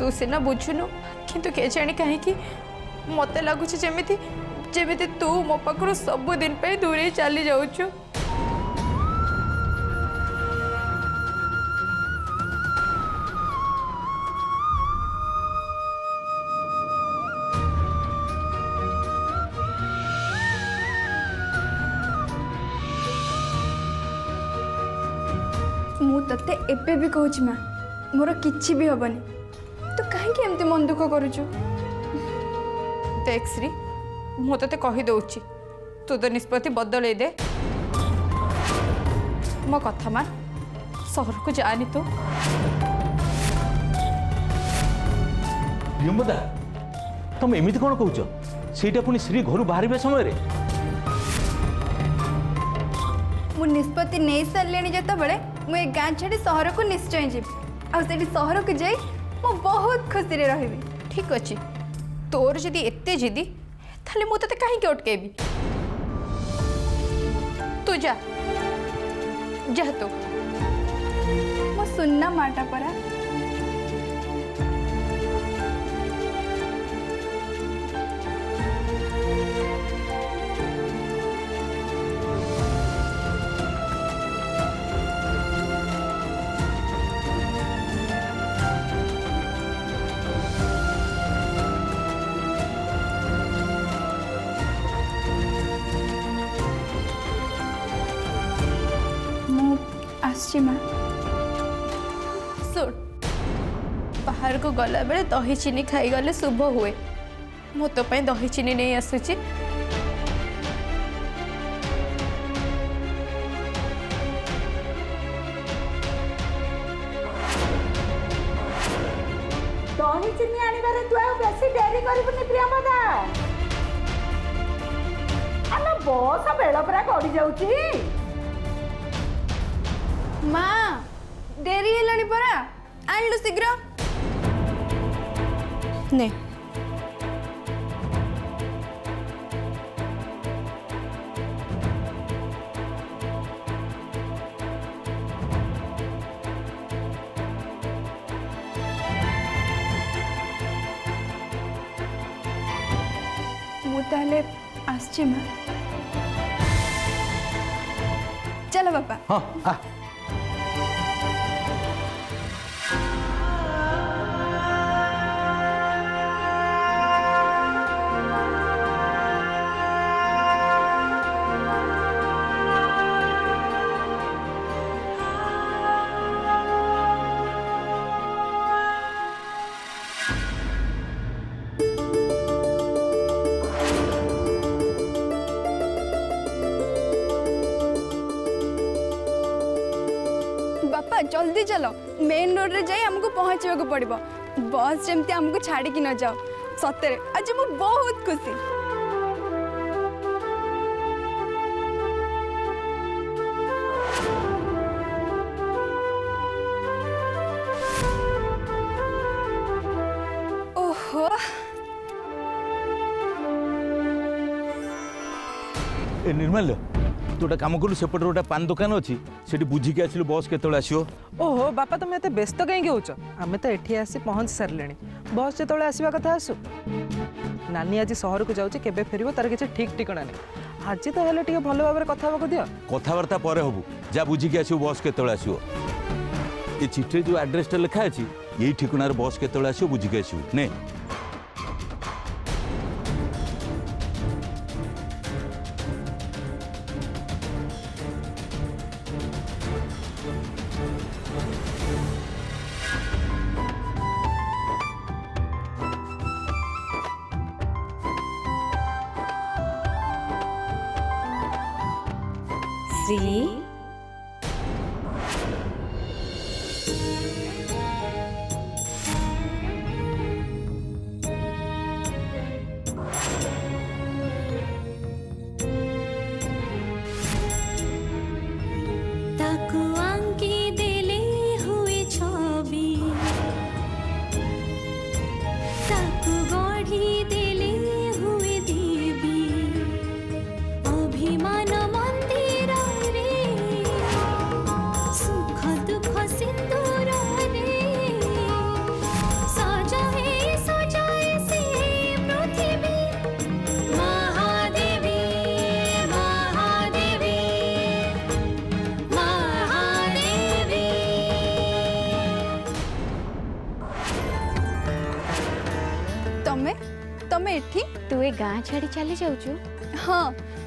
तू सीना बुझुनु किंतु के जानी कहीं मत लगुच जमीती जमीती तू मो पाखु सब दिन पे दूरे चली जाऊछु। मु तते एबे भी कहूची माँ मोर किछि भी हबनी तू कहीं एमती मन दुख करूचु। देख श्री मु ते कही दउची तू तो निष्पत्ति बदल दे मो कथा मान सहर को जानी तू। प्रियंवदा तुम एमती कौन कौच सीटा पुणी श्री घर बाहर समय रे मु निष्पत्ति नहीं सारे जो मुझे गाँ छाड़ी सहर को निश्चय जीवी आठ सहर को जाई मु बहुत खुशी रे रही। ठीक अच्छे तोर जदि एते जिदी थाले मु तते कहीं अटकेबी तू जा जा तू मो सुनना माटा परा माँ सुन बाहर को गला बेले दही चीनी खाई गले शुभ हुए मो तो पे दही चीनी नहीं आसुची। दही चीनी आनिबारे तू आ बेसी डेरी करबुनी प्रियंवदा आलो बस बेल परा गड़ी जाउची। माँ डेरी हेलानी परा आनलु शीघ्र ने मु ताले आसची माँ चलो बापा। हाँ आ बापा जल्दी चलो मेन रोड रे जाई हमको पहुंचवा को पड़िबो बस जेमती हमको छाड़ी कि न जाओ सतरे आज मु बहुत खुशी। ओहो ए निर्मल तू गोटे कम कलु सेपटे गोटे पान दुकान अच्छी से बुझिकी आसिलु बस केतले आसियो। ओहो बापा तुम एत व्यस्त कहीं होच आम तो एठी आसी पहुँच सारे बस जो आसवा कथा आसु नानी आज सहर को जाऊे केबे फेर तार किसी ठीक ठिकाना नहीं आज तो हेल्ले टे भल भाव कथा दियो कथबार्ता पर हबु जा बुझिकी आसियो बस केतले आसियो। ये चिठी जो एड्रेस लिखा अच्छी यही ठिकाना बस केतले आसियो बुझिकी आसियो ने। श्री ताकू आंकी देले हुए छवि ताकू गढ़ी देले हुए देवी अभिमान मंदिर रे तमे तमे एठी तू ए गाँ छाड़ी चली जाऊचु हाँ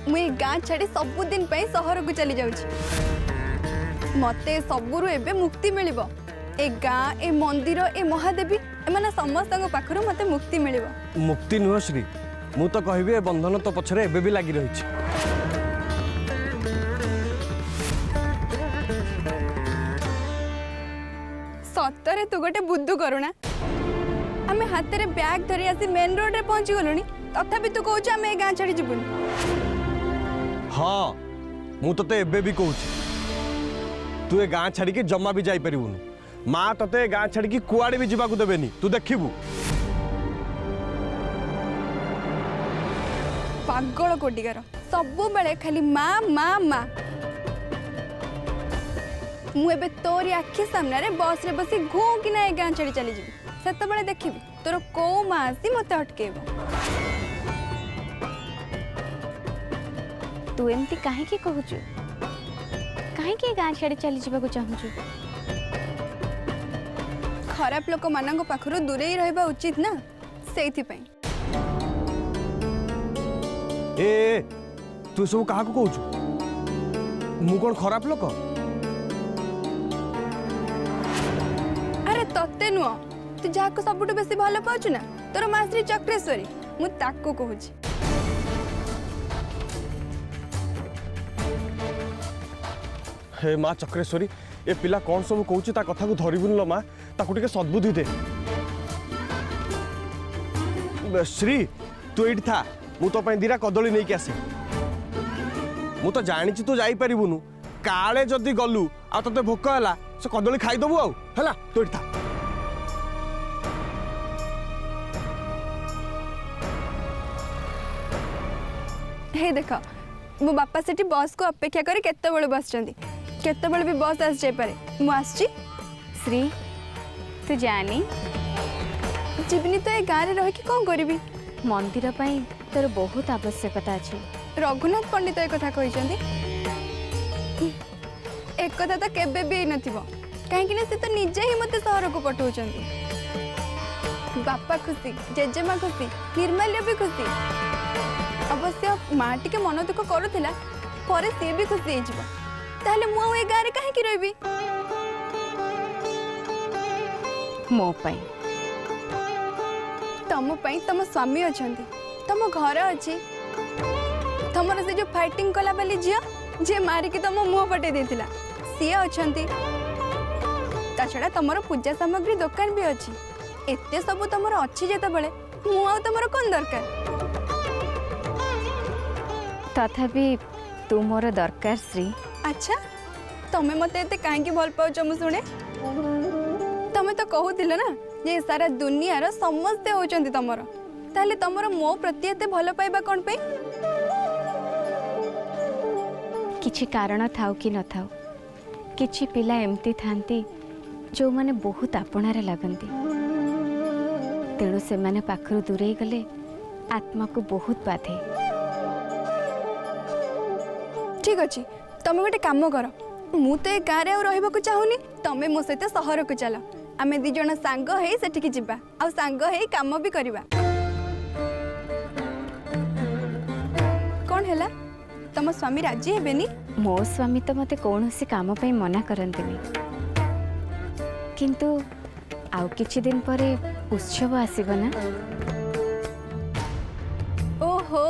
मु ए गाँ छाड़ी सबुदिन पे सहर को चली जाउची मते सबुरु एबे मुक्ति मिलिबो ए गाँ ए मंदिर ए महादेवी एमाने समस्त पाखरु मते मुक्ति मिलिबो मुक्ति नुह श्री मु तो कहबी ए बंधन तो पछरे एबे भी लागी रही सतरे तू गोटे बुद्धू करुणा आमे हाथ रे बैग धरी आसी मेन रोड रे पहुंची गलुनी तथापि तू कहू आमे ए गाँ छाड़ी जीवुनी हाँ मु तते एबे भी कहूची तू ए गाँ छाड़ी के जम्मा भी जाई परिबुनु माँ तते गाँ छाड़ी की कुआड़े भी जीवा को देबेनी तू देखिबू पागल कोटिकार सबु बेले खाली माँ माँ माँ मु एबे तोरी आखि सामने रे बस रे बसी घू कि ना ए गाँ छाड़ी चली जीवी सेत बेले देखिबी तोर को माँ आसी मते अटकेबो तू एमती काहे की कहूचु काहे की गाँ छाड़ी चली जाबा चाहूचु खराब लोक मानक पाखरु दूरे ही रहबा उचित ना सेइथि पई ए तू सब कहा को कहूचु मु कोन खराब लोक अरे तत्ते नुह तू जाको सबुठु बेसी भल पाउछु ना तोर माँ श्री चक्रेश्वरी मु ताको कहूची हे माँ चक्रेश्वरी ए पिला कौन सब कहूची ता कथा को धरिबुन लो माँ ताकू टिके सद्बुद्धि दे श्री तू एठी था मु तो पई दीरा कदली नहीं के आसे मु तो जानिची तू जाई परिबुनु काले जदी गलु आ तते भोक हला से कदली खाई दबु आउ हला तू एठी था हे देख मो बापा सेठी बस को अपेक्षा करी केते बेले बसचंदी केते बेले भी बस आस जाय पारे मु आसची श्री तू जानी जीवनी तो ए गाँ रे रह के कोन करबी मंदिर पाई तोर बहुत आवश्यकता अछि रघुनाथ पंडित एक कथा कहिसंदी एक कथा तो केबे भी नथिबो काहे ना से तो निजे ही मते शहर को पठौचंदी बापा खुशी जेजेमा खुशी निर्मल्य भी खुशी अवश्य माँ टिके मन दुख करुला पर सी भी खुशी हो ताहले मु ए गाँ रे काहे की रहबी मो पाई तम पाई तम स्वामी अछंती तम घर अछि तमर से जो फाइटिंग कला वाली झियो जे मारी के तम मुंह पटे देथिला सी अछंती ता छडा तमर पूजा सामग्री दुकान भी अछि एते सब तमर अछि जेते बेले मु आ तमर कोन दरकार तथापि तू मोर दरकार श्री अच्छा तमे मते एते काहे की भल पाउछ मु सुने तमे तो कहूतिल ना जे सारा दुनिया रो समस्त होचंती तमर ताले तमर मो प्रति एते भल पाइबा कोन पे किछि कारण थाउ कि न थाउ किछि पिला एमती थांती जो माने बहुत आपणार लागंती तेणु से माने पाखरु दूरे गले आत्मा को बहुत बाधे ठीक अछि तमे गोटे काम कर मु तो ए गाँ रे रहबा को चाहुनी तमे मो सहित शहर को चला आमे दी जण सांग हेई सेठिकी जिबा आ सांग हेई काम भी करबा कोन हैला तम स्वामी राजी हेबेनी मो स्वामी तो मते कौनसी काम पे मना करंतिनी किंतु आउ किछि दिन परे उत्सव आसीबो ना ओहो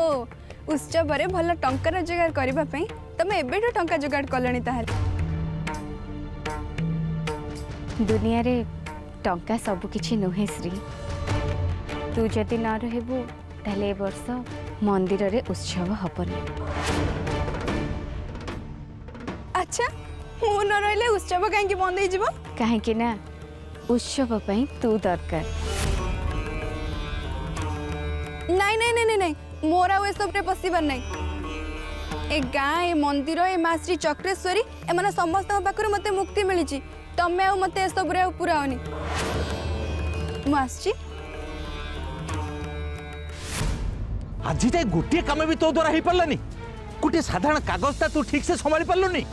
उत्सव रे भल टंका रोजगार करबा पई तमे एबेठो टंका जोगाड़ कलणी ताहले दुनिया रे टंका सब किछि नुहे श्री तू जदि न रहबू ताले ए वर्ष मंदिर रे उत्सव हबनी अच्छा मु न रहले उत्सव काहे की बंद हो जिवो काहे कि ना उत्सव पई तू दरकार नहीं नहीं नहीं नहीं मोर आ सब रे पसिबार नहीं ए गाँ ए मंदिर ए माँ श्री चक्रेश्वरी एमाने समस्त पाखरु मते मुक्ति मिली तमे आ मते सब रे पुराओनी मु आसची आज जाए गोटे काम भी तो द्वारा हो पारानी गोटे साधारण कागजटा तू ठीक से संभाली पार्लुनी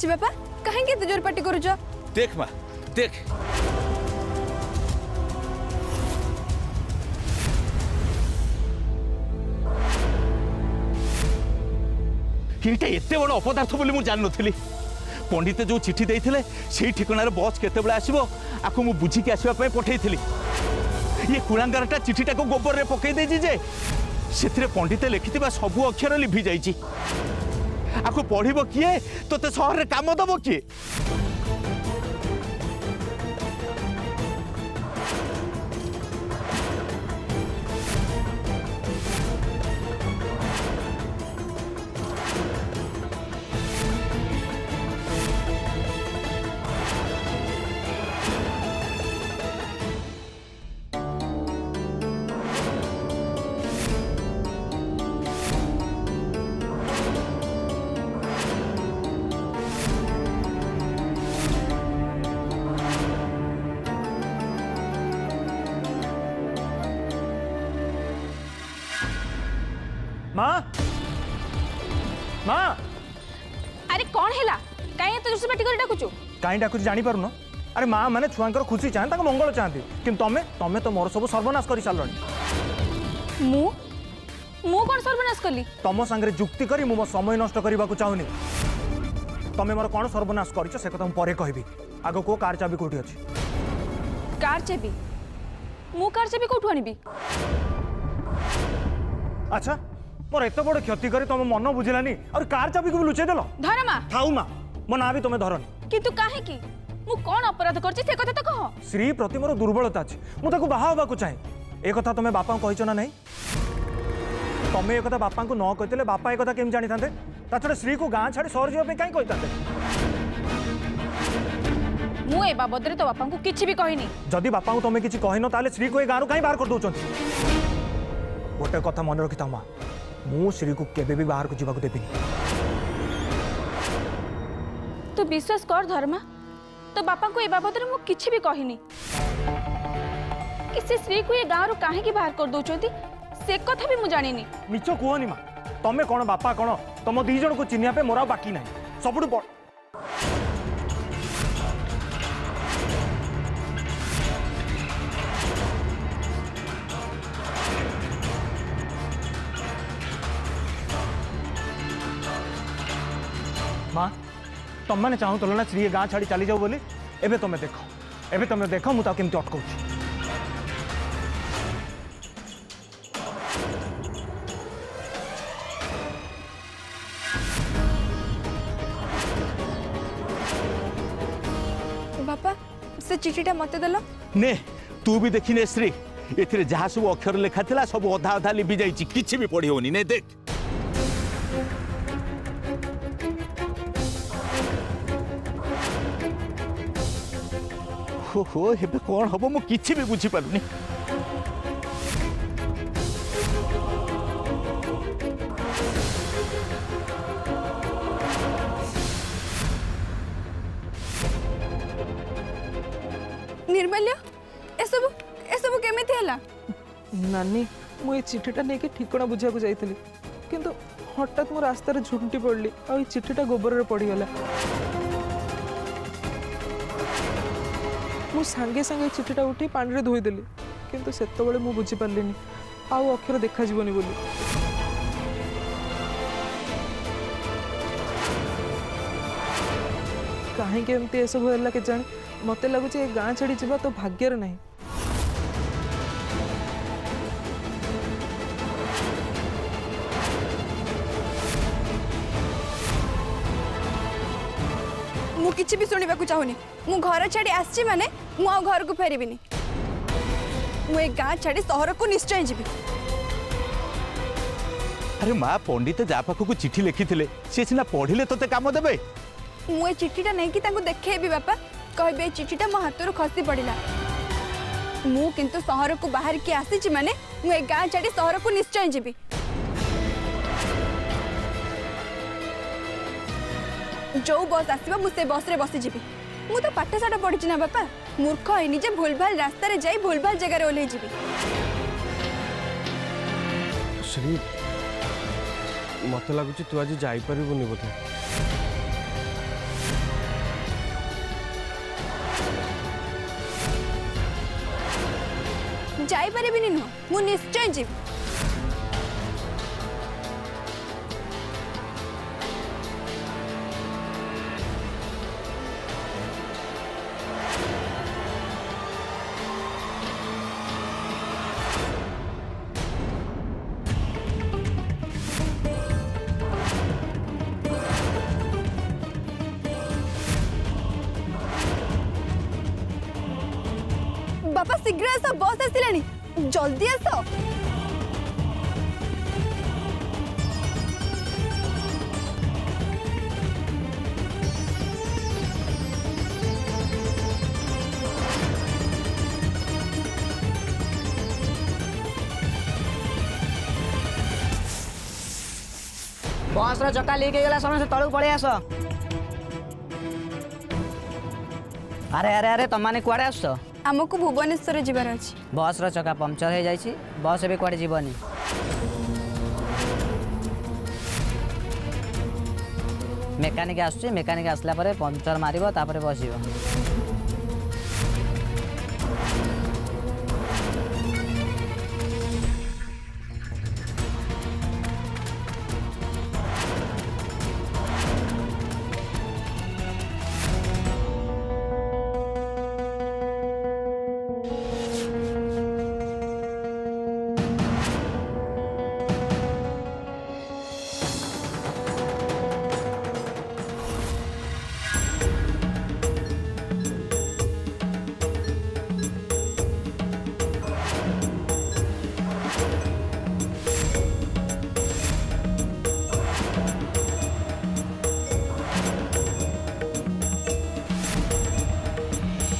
ହେଇଛି ବାପା? କାହିଁକି ଏତେ ଜୋର ପାଟି କରୁଛ? देख माँ देख এইটা এতে বড় অপদার্থ বলে মু জানি নথিলি। पंडित जो चिठी देते से ठिकार बस केतबे आसो आपको मुझे बुझिकी आसवाई पठेली ये कुलांगारटा चिठीटा को गोबर में पकई देजी जे से पंडित लिखि सबू अक्षर लिभि जाइए आपको पढ़व किए तोते सहर में काम दब किए माँ माँ अरे कौन है कहीं तो जोर पाटी कर डाकुचु कहीं डाकुच जानी पारुन अरे माँ मैंने छुआंकर खुशी चाहते मंगल चाहती कि तमें तमें तो मोर सब सर्वनाश कर सारे मु मु कौन सर्वनाश कली तुम सांगे जुक्ति करी मो समय नष्ट करने को चाहूनी तमें मोर कौन सर्वनाश कर कथा मुझे कहबी आग को कार चाबी कौटी अच्छी कार चाबी मु कार चाबी कोठु आनिबी अच्छा मोर एत बड़ क्षति करी तुम मन बुझिलानी और कार चाबी को भी लुचे देल धरमा थाऊ माँ मो ना भी तुम्हें धरनी किंतु काहे की मु कौन अपराध करछि से कथा तो कह श्री प्रति मोर दुर्बलता अच्छी मुझे बाहा हवा को चाहे ए कथा तुम बापा को कहिछ ना नहीं तमें एक बापा को न कहते बापा एक केम जानी था छड़ा श्री को गाँ छाड़ी सहर जावाई कहीं कही मु ए बाबद रे तो बापा को किछि भी कहिनी जदि बापा को तुम किसी कहन ताले श्री को ए गाँव कहीं बाहर कर दौरान गोटे कथा मन रखी था माँ मु श्री को केबे भी बाहर को जीवाक देविनी तू विश्वास कर धर्मा तो बापा को ए बाबद रे मु किछि भी कहिनी कि से श्री को ए गाँव रो काहे की बाहर कर दउचंती से कथा भी मु जानिनी मिछ कहनी माँ तमें कौन बापा कौन तुम दी जन को चिन्हिया पे मोर आ बाकी ना सबुठ बड़ माँ तुम मैंने चाहूल ना श्री गाँ छाड़ी चली जाओ बोली एबे तुम्हें देख मुझे केमती अटकाऊँ बापा से चिठीटा मते देलो ने तू भी देखिने श्री एथिरे जहाँ सब अक्षर लिखा था सब अधा अधा लिभि जाइए किसी भी पढ़ी होनी ने देख हो हेबे कौन हम मु किसी भी बुझी पारुनी निर्मल्य एसबू केमिति हैला नानी मुझे चिठीटा नहीं ठिकना बुझा जाइली किंतु हठात मो रास्तार झुंटी पड़ली आ चिठीटा गोबर में पड़गला मु सांगे सांगे चिठीटा उठी पानी धोईदेली किंतु सेतबेले मु बुझी पारलिनी आउ अक्षर देखा जीवनी बोली कहीं एमती ए सब है के जाने मत लगुच गाँ छाड़ी जावा तो भाग्यर नहीं मु किछि भी सुनिबा को चाहुनी मु घर छाड़ी आछि माने मु आ घर को फेरिबिनी मु ए गाँ छाड़ी शहर को निश्चय जीबी अरे माँ पंडित जा पाखक चिठी लिखी थे सी सीना पढ़िले तोते काम देबे मु ए चिठीटा नहीं कि तांको देखेबी बापा कहबे चिठीटा मो हाथ खसी पड़िला मु किंतु शहर को बाहर की आसी माने मु ए गाँ छाड़ी शहर को निश्चय जीबी जो बस आसवा मु से बस रे बसी जीबी मु तो पाठशाठ पढ़ी ना बापा मूर्ख है जे भूल भाल रास्ता रे जाई भूल भाल जगह रे ओले जीबी श्री मत लगुच तू आज जाई परिबुनी बोधे ଯାଇପାରିବିନି ନୁହଁ, ମୁଁ ନିଶ୍ଚୟ ଯିବି। बापा शीघ्र आस, बस आसिलानी, जल्दी आस। बस चक्का लीक होगा समस्त तलू पलि आस। अरे अरे अरे तुम मैंने कुआड़े आस? आमको भुवनेश्वर जीवार अछि। बस चक्का पंक्चर हो जाइए, बस भी कुआड़े जीवनी। मेकानिक आसुची, मेकानिक आसला परे पंक्चर मारिबो तापरे बसिबो।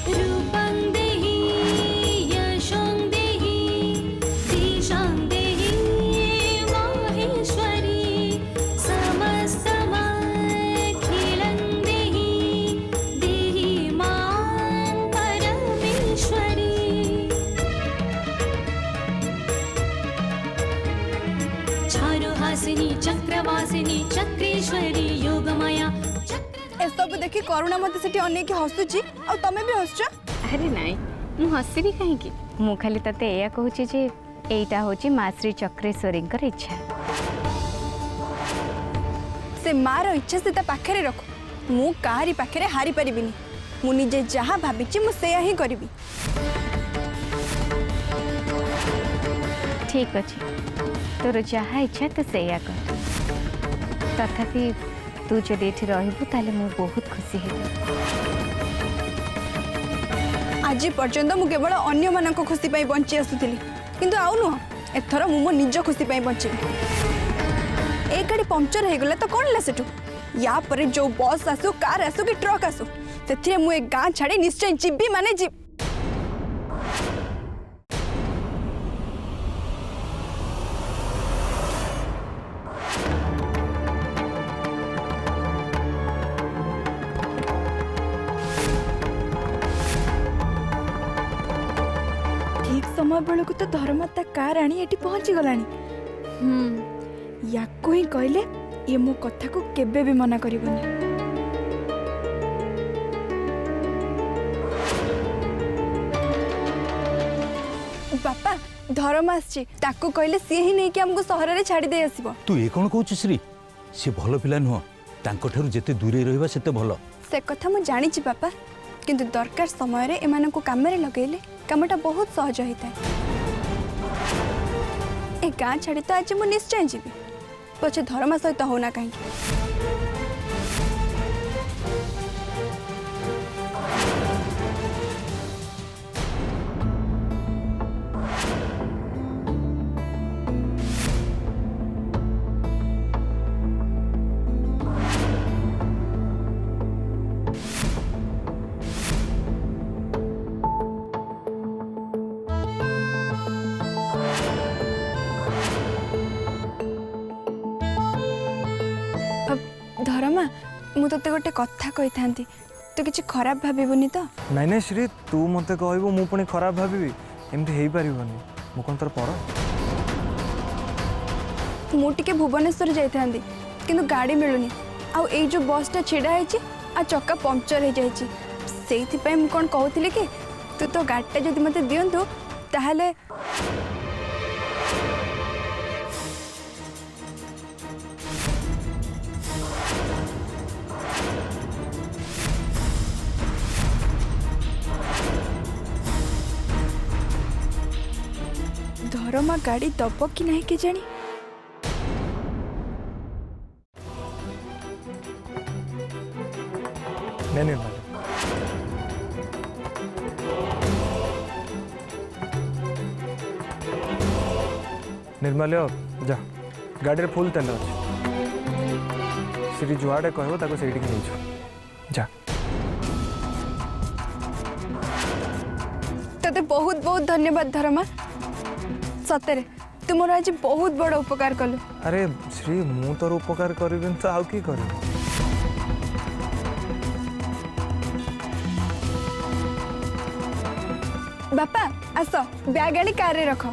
रूपं देहि यशं देहि दिशां देहि माहेश्वरी समस्तमखिलं देहि देहि मां परमेश्वरी। चारुहासिनी चक्रवासिनी चक्रेश्वरी योगमाया। एसबू देखी करुणा मत से अनेक हसुची आ तमे भी हसुच। अरे नाई मु हसबी कहीं मु खाली तते एया कहूची जे एटा होची माँ श्री चक्रेश्वरींकर इच्छा। से मार इच्छा से पाखे रख, मु काहारी पाखे हारी पारिबिनी। मु निजे जहाँ भाविची मु सेया ही करिबी। ठीक अच्छे तोर जहाँ इच्छा तो सेया कर। तथापि तू जब ये रहबू ताले मु बहुत खुशी है। आज पर्यंत मु केवल अन्य मानक खुशी पाई बंची आसुथिली, किंतु आउ नुह एथर मु मो निज खुशी पाई बंचिबी। ए गाड़ी पंक्चर हो गला तो कौन ला सेठू? या परे जो बस आसु, कार आसु कि ट्रक आसु, सेथिरे मु एक गाँ छाड़ी निश्चय जीबी माने जीब। ठीक समय बेलू तो धर्मता कार आनी एटी पहुंची गलानी। याको ही कहले ये मो कथा को केबे भी मना करिवनी। बापा धर्म आसी ताको कहले सी ही नहीं कि हमको शहर रे छाड़ी दे आसीबो। तू ये कौन कहू श्री? सी भल पिला नुह, तांको ठारू जेते दूरे रहिबा सेते भल। से कथा मु जानी छी बापा, किंतु दरकार समय रे एमान को काम रे लगेले कामटा बहुत सहज होता है। ए गाँ छाड़ी तो आज मु निश्चय जीवी, पछे धर्मा सहित होना कहीं। धर्मा मु तते गोटे कथा कही थांती, तू किछि खराब भाबिबुनी तो? नाई नाई श्री तू मत कहबू मु पुणी खराब भाविबी, एमती हेई परिबनी। मु कोन तोर पर मु टिके भुवनेश्वर जाई थांती, किंतु गाड़ी मिलुनी। आ ए जो बसटा छिड़ा हैछि आ चक्का पंक्चर हो जाइछि, सेइथि पय मु कोन कहउथिले कि तू तो गाड़ीटा जदि मते दियंतु ताहले ଧରମା ଗାଡ଼ି ଦବ କି ନାହିଁ କେଜାଣି। नहीं निर्मल निर्मल जा गाड़ी फुल तेल अच्छे श्री जुआड़े कह से जा तते बहुत बहुत धन्यवाद धर्मा सତରେ तू मोर आज बहुत बड़ उपकार कलु। अरे श्री मु तोर उपकार करी तो आउ की कर बापा आस बैग आनी कार रे रख।